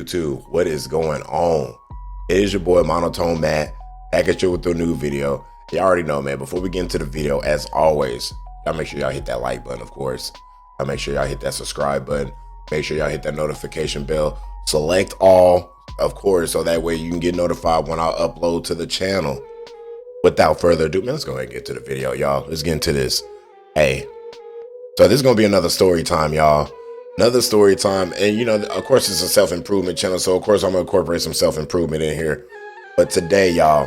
YouTube? What is going on? It is your boy Monotone Matt, back at you with a new video. You already know, man. Before we get into the video, as always, y'all make sure y'all hit that like button, of course. Y'all make sure y'all hit that subscribe button. Make sure y'all hit that notification bell. Select all, of course, so that way you can get notified when I upload to the channel. Without further ado, man, let's go ahead and get to the video, y'all. Let's get into this. Hey, so this is gonna be another story time, y'all. Another story time, and you know, of course, it's a self-improvement channel, so of course I'm gonna incorporate some self-improvement in here. But today, y'all,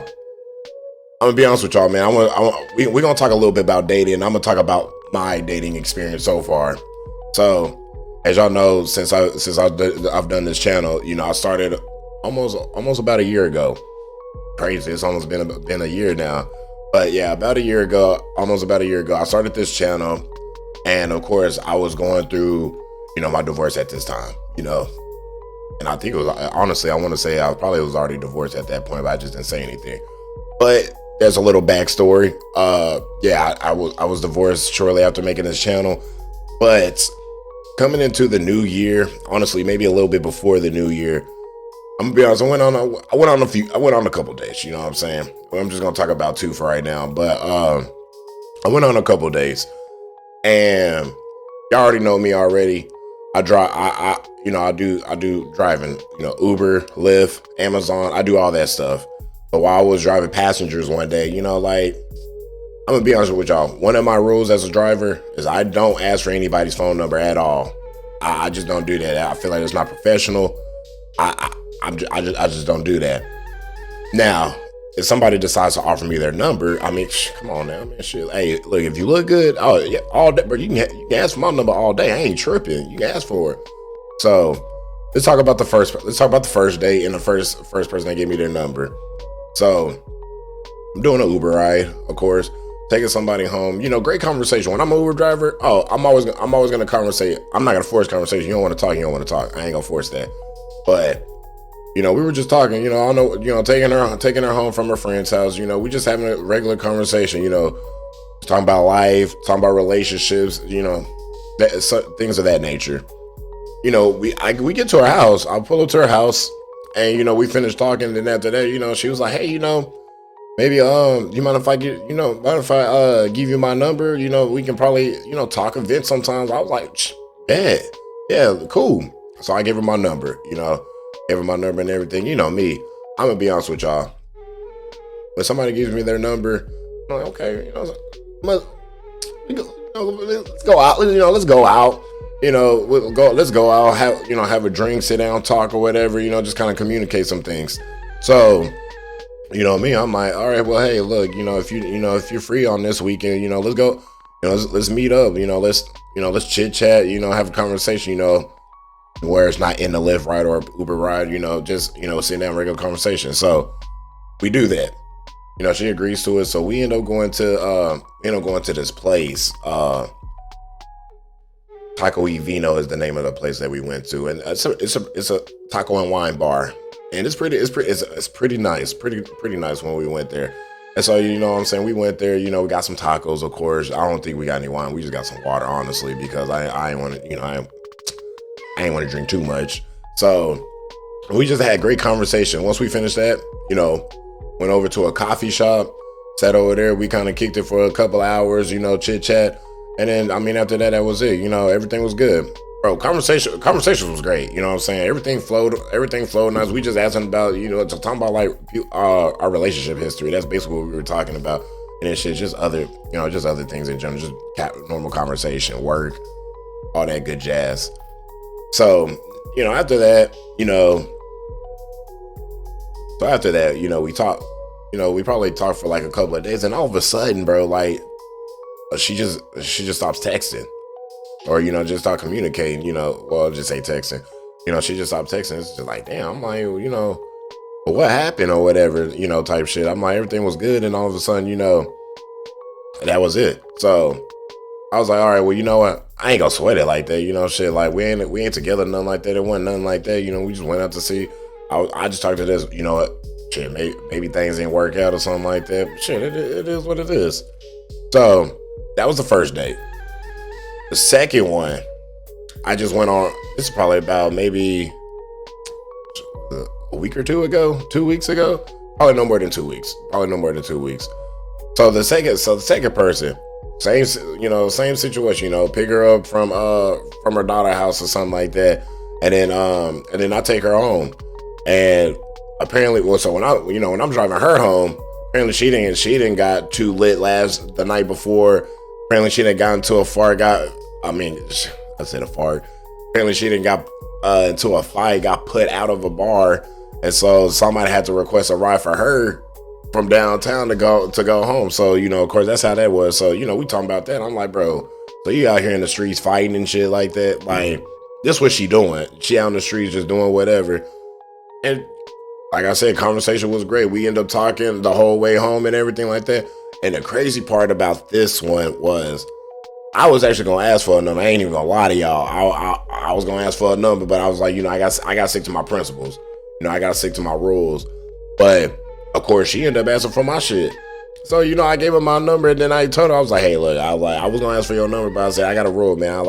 I'm gonna be honest with y'all, man. We're gonna talk a little bit about dating, and I'm gonna talk about my dating experience so far. So, as y'all know, since I've done this channel, you know, I started almost about a year ago. Crazy, it's almost been a year now. But yeah, almost about a year ago, I started this channel, and of course, I was going through, you know, my divorce at this time, you know, and I think it was, honestly, I want to say I probably was already divorced at that point, but I just didn't say anything. But there's a little backstory. Yeah, I was divorced shortly after making this channel, but coming into the new year, honestly, maybe a little bit before the new year, I'm gonna be honest, I went on a couple dates, you know what I'm saying? I'm just gonna talk about two for right now, but I went on a couple dates, and y'all already know me already. I do driving, you know, Uber, Lyft, Amazon. I do all that stuff. But while I was driving passengers one day, you know, like, I'm gonna be honest with y'all. One of my rules as a driver is I don't ask for anybody's phone number at all. I just don't do that. I feel like it's not professional. I just don't do that. Now, if somebody decides to offer me their number, I mean, come on now, man, shit. Hey, look, if you look good, oh yeah, all day, bro, you can ask for my number all day. I ain't tripping. You can ask for it. So let's talk about the first date and the first person that gave me their number. So I'm doing an Uber ride, of course, taking somebody home. You know, great conversation. When I'm an Uber driver, I'm always gonna conversate. I'm not gonna force conversation. You don't want to talk, you don't want to talk. I ain't gonna force that. But you know, we were just talking, you know, I know, you know, taking her home from her friend's house, you know, we just having a regular conversation, you know, talking about life, talking about relationships, you know, things of that nature. You know, we get to her house, I'll pull up to her house, and, you know, we finished talking, and then after that, you know, she was like, hey, you know, maybe, you mind if I give you my number? You know, we can probably, you know, talk and vent sometimes. I was like, yeah, cool. So I gave her my number, you know. Gave her my number and everything. You know me. I'm gonna be honest with y'all. When somebody gives me their number, I'm like, okay, you know, let's go out. You know, let's go out. You know, let's go out. Have a drink, sit down, talk, or whatever. You know, just kind of communicate some things. So, you know me. I'm like, all right, well, hey, look, you know, if you're free on this weekend, you know, let's go. You know, let's meet up. You know, let's chit chat. You know, have a conversation. You know, where it's not in the Lyft ride or Uber ride, you know, just, you know, sitting down, regular conversation. So we do that. You know, she agrees to it. So we end up going to this place. Taco y Vino is the name of the place that we went to, and it's a taco and wine bar, and it's pretty nice, pretty nice when we went there. And so, you know what I'm saying, we went there, you know, we got some tacos, of course. I don't think we got any wine. We just got some water, honestly, because I ain't want to, you know, I ain't want to drink too much. So we just had great conversation. Once we finished that, you know, went over to a coffee shop, sat over there. We kind of kicked it for a couple hours, you know, chit chat. And then, I mean, after that, that was it. You know, everything was good. Bro, conversation was great. You know what I'm saying? Everything flowed nice. We just asking about, you know, talking about like our relationship history. That's basically what we were talking about. And then shit, just other things in general, just normal conversation, work, all that good jazz. So, you know, after that, you know, we talked, you know, we probably talked for like a couple of days, and all of a sudden, bro, like, she just stops texting, or, you know, just start communicating, you know, well, just say texting, you know, she just stopped texting. It's just like, damn, I'm like, you know, what happened or whatever, you know, type shit. I'm like, everything was good, and all of a sudden, you know, that was it. So I was like, all right, well, you know what? I ain't gonna sweat it like that, you know, shit. Like, we ain't together, nothing like that. It wasn't nothing like that, you know. We just went out to see. I just talked to this, you know what? Shit, maybe things didn't work out or something like that. But shit, it is what it is. So that was the first date. The second one, I just went on. This is probably about maybe a week or 2 weeks ago, probably no more than 2 weeks. So the second person, same situation, pick her up from her daughter's house or something like that, and then I take her home, and apparently, so when I'm driving her home, apparently she didn't got too lit the night before. Apparently she didn't got into a fart. I said a fart. Apparently she didn't got into a fight, got put out of a bar, and so somebody had to request a ride for her from downtown to go home. So of course that's how that was. So we talking about that. I'm like, bro, so you out here in the streets fighting and shit like that? Like, this what she doing? She out in the streets just doing whatever. And like I said, conversation was great. We ended up talking the whole way home and everything like that. And the crazy part about this one was, I was actually gonna ask for a number. I ain't even gonna lie to y'all. I was gonna ask for a number, but I was like, I got to stick to my principles. I got to stick to my rules. But of course, she ended up asking for my shit. So I gave her my number, and then I told her, I was like, hey, look, I was gonna ask for your number, but I said I got a rule, man.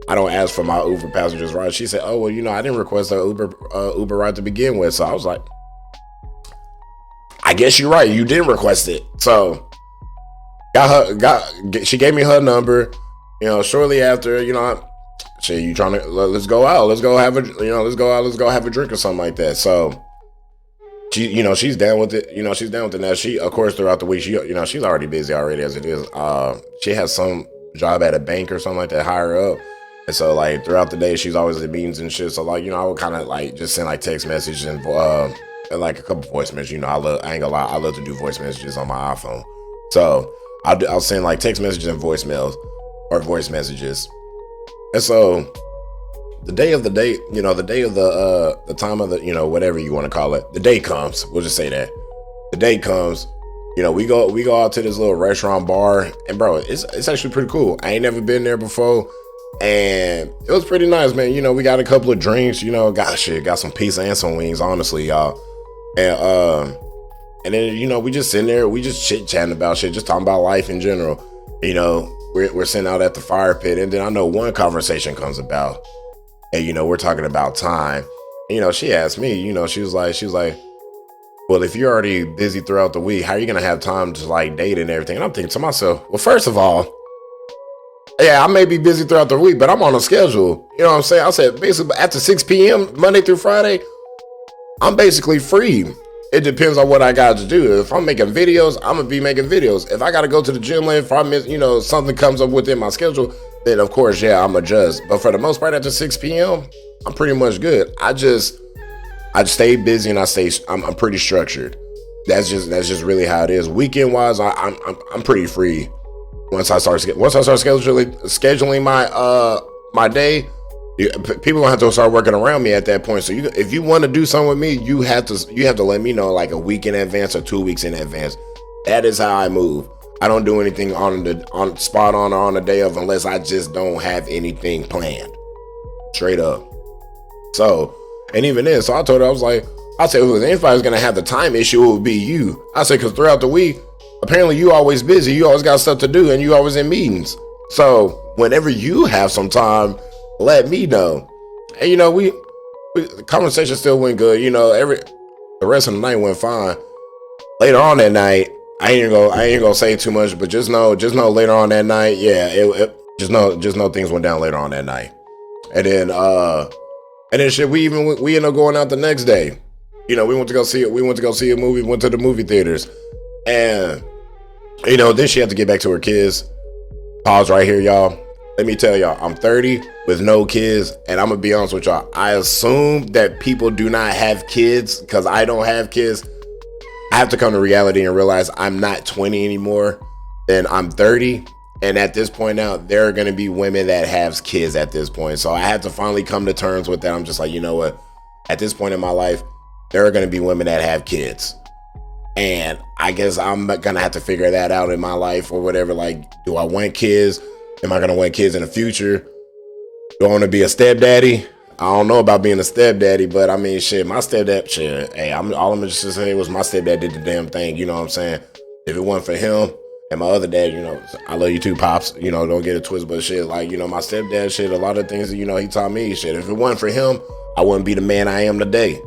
I don't ask for my Uber passengers ride. She said, oh well, I didn't request an Uber ride to begin with. So I was like, I guess you're right. You didn't request it. So she gave me her number. Shortly after, she, you trying to, let's go out. Let's go have a drink or something like that. So she, she's down with it. She's down with it now. She, of course, throughout the week, she's already busy already as it is. She has some job at a bank or something like that, higher up. And so like throughout the day, she's always at meetings and shit. So like, I would kind of like just send like text messages and like a couple voice messages. I ain't gonna lie, I love to do voice messages on my iPhone. So I'll send like text messages and voicemails or voice messages. And so the day of the date, the day of the time of the, whatever you want to call it, the day comes. We'll just say that. The day comes, we go out to this little restaurant bar, and bro, it's actually pretty cool. I ain't never been there before, and it was pretty nice, man. We got a couple of drinks, got some pizza and some wings, honestly, y'all. And then, we just sitting there, we just chit-chatting about shit, just talking about life in general. We're sitting out at the fire pit, and then I know one conversation comes about, and, we're talking about time. And, she asked me, she was like, well, if you're already busy throughout the week, how are you going to have time to like date and everything? And I'm thinking to myself, well, first of all, yeah, I may be busy throughout the week, but I'm on a schedule. You know what I'm saying? I said, basically after 6 p.m., Monday through Friday, I'm basically free. It depends on what I got to do. If I'm making videos, I'm going to be making videos. If I got to go to the gym, if I miss, something comes up within my schedule, then of course, yeah, I'm adjust. But for the most part, after 6 p.m., I'm pretty much good. I stay busy and I'm pretty structured. That's just really how it is. Weekend wise, I'm pretty free. Once I start scheduling my day, people gonna have to start working around me at that point. So if you want to do something with me, you have to let me know like a week in advance or 2 weeks in advance. That is how I move. I don't do anything on spot on or on the day of unless I just don't have anything planned. Straight up. So, and even then, so I told her, I said, if anybody's gonna have the time issue, it would be you. I said, because throughout the week, apparently you always busy, you always got stuff to do, and you always in meetings. So whenever you have some time, let me know. And the conversation still went good. The rest of the night went fine. Later on that night, I ain't gonna say too much, but just know later on that night, yeah, just know things went down later on that night. And then shit, we ended up going out the next day. We went to go see it. We went to go see a movie. Went to the movie theaters, and then she had to get back to her kids. Pause right here, y'all. Let me tell y'all, I'm 30 with no kids, and I'm gonna be honest with y'all. I assume that people do not have kids because I don't have kids. I have to come to reality and realize I'm not 20 anymore. Then I'm 30, and at this point now, there are gonna be women that have kids at this point. So I have to finally come to terms with that. I'm just like, you know what? At this point in my life, there are gonna be women that have kids. And I guess I'm gonna have to figure that out in my life or whatever. Like, do I want kids? Am I gonna want kids in the future? Do I want to be a stepdaddy? I don't know about being a stepdaddy, but I mean, shit, my stepdad, shit, hey, all I'm just saying was my stepdad did the damn thing. You know what I'm saying? If it wasn't for him and my other dad, I love you too, pops. Don't get it twisted, but shit, like, my stepdad, shit, a lot of things that, he taught me, shit. If it wasn't for him, I wouldn't be the man I am today.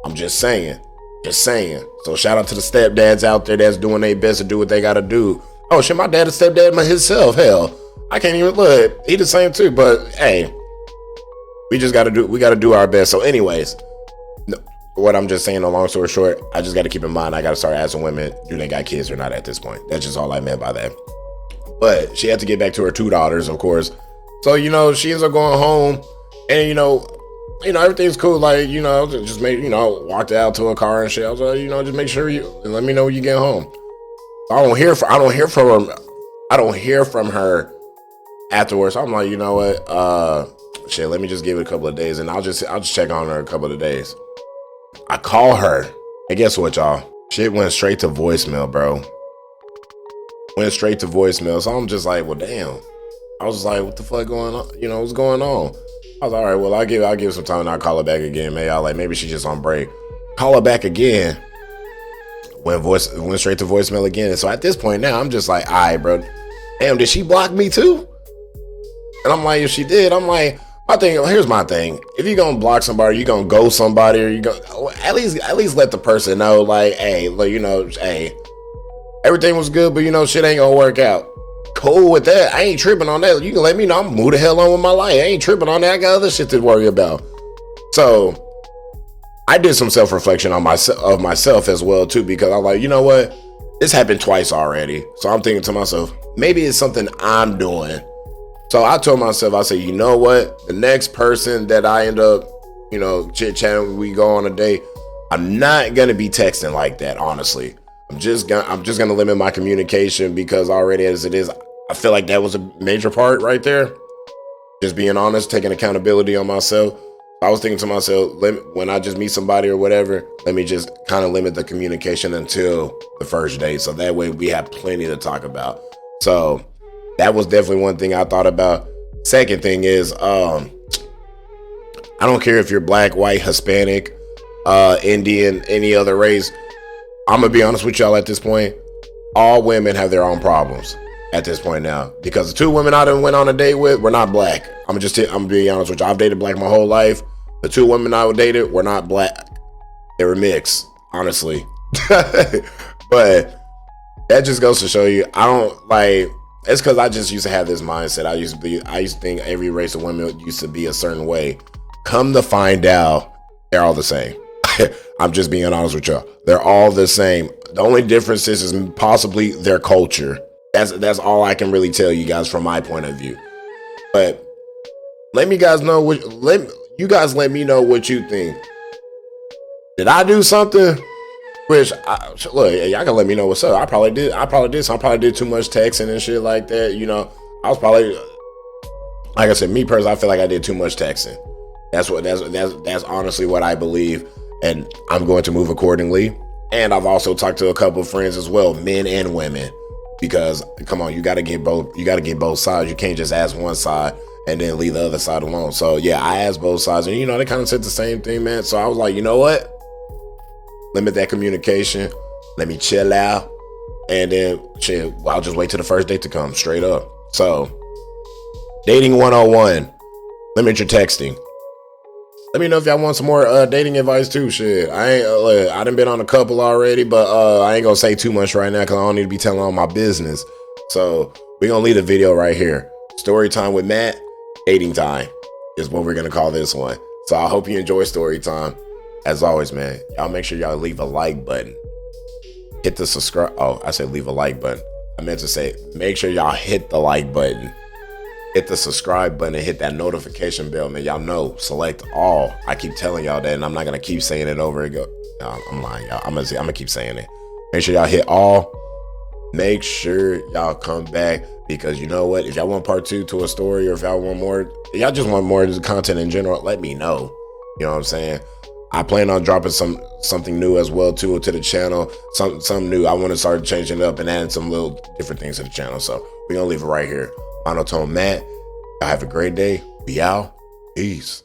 I'm just saying. Just saying. So shout out to the stepdads out there that's doing their best to do what they gotta do. Oh shit, my dad is stepdad himself. Hell, I can't even look. He the same too. But hey, we gotta do our best. So anyways, what I'm just saying, a long story short, I just gotta keep in mind I gotta start asking women, do they got kids or not at this point. That's just all I meant by that. But she had to get back to her 2 daughters, of course. So, she ends up going home and, everything's cool. Like, just walked out to a car and shit. I was like, just make sure and let me know when you get home. I don't hear from her afterwards. I'm like, you know what? Shit, let me just give it a couple of days and I'll just check on her a couple of days. I call her and guess what, y'all? Shit went straight to voicemail, bro. Went straight to voicemail. So I'm just like, well, damn. I was just like, what the fuck going on? What's going on? I was like, all right, well, I'll give some time and I'll call her back again. Maybe she's just on break. Call her back again. Went straight to voicemail again. And so at this point now, I'm just like, all right, bro. Damn, did she block me too? And I'm like, if she did, I'm like, here's my thing. If you're gonna block somebody, you're gonna go somebody, or you go at least let the person know, like, hey, hey, everything was good, but shit ain't gonna work out. Cool with that. I ain't tripping on that. You can let me know. I'm move the hell on with my life. I ain't tripping on that. I got other shit to worry about. So I did some self-reflection on myself as well too, because I'm like, you know what? This happened twice already. So I'm thinking to myself, maybe it's something I'm doing. So I told myself, I said, you know what? The next person that I end up, chit-chatting, we go on a date, I'm not gonna be texting like that, honestly. I'm just gonna limit my communication, because already as it is, I feel like that was a major part right there. Just being honest, taking accountability on myself. I was thinking to myself, when I just meet somebody or whatever, let me just kind of limit the communication until the first date. So that way we have plenty to talk about. So that was definitely one thing I thought about. Second thing is, I don't care if you're black, white, Hispanic, Indian, any other race. I'm gonna be honest with y'all at this point. All women have their own problems at this point now, because the 2 women I done went on a date with were not black. I'm gonna be honest with you. I've dated black my whole life. The 2 women I dated were not black. They were mixed, honestly. But that just goes to show you, I don't like. It's because I just used to have this mindset. I used to think every race of women used to be a certain way. Come to find out, they're all the same. I'm just being honest with y'all. They're all the same. The only difference is possibly their culture. That's all I can really tell you guys from my point of view. But let me know what you think. Did I do something? Which look, y'all can let me know what's up. I probably did too much texting and shit like that. I was probably, like I said, me personally, I feel like I did too much texting. That's honestly what I believe. And I'm going to move accordingly. And I've also talked to a couple of friends as well, men and women, because come on, you got to get both sides. You can't just ask one side and then leave the other side alone. So yeah, I asked both sides, and they kind of said the same thing, man. So I was like, you know what? Limit that communication. Let me chill out, and then shit, I'll just wait till the first date to come, straight up. So dating 101. Limit your texting. Let me know if y'all want some more dating advice too. Shit, I done been on a couple already, but I ain't gonna say too much right now because I don't need to be telling all my business. So we're gonna leave the video right here. Story time with Matt. Dating time is what we're gonna call this one. So I hope you enjoy story time. As always, man, y'all make sure y'all leave a like button. Hit the subscribe. Oh, I said leave a like button. I meant to say make sure y'all hit the like button. Hit the subscribe button and hit that notification bell, man. Y'all know, select all. I keep telling y'all that, and I'm not gonna keep saying it over and go. No, I'm lying, y'all. I'm gonna keep saying it. Make sure y'all hit all. Make sure y'all come back, because you know what? If y'all want part 2 to a story, or if y'all want more, y'all just want more content in general, let me know. You know what I'm saying? I plan on dropping something new as well too to the channel. Something new. I want to start changing it up and adding some little different things to the channel. So we're gonna leave it right here. Monotone Matt. Y'all have a great day. We out. Peace.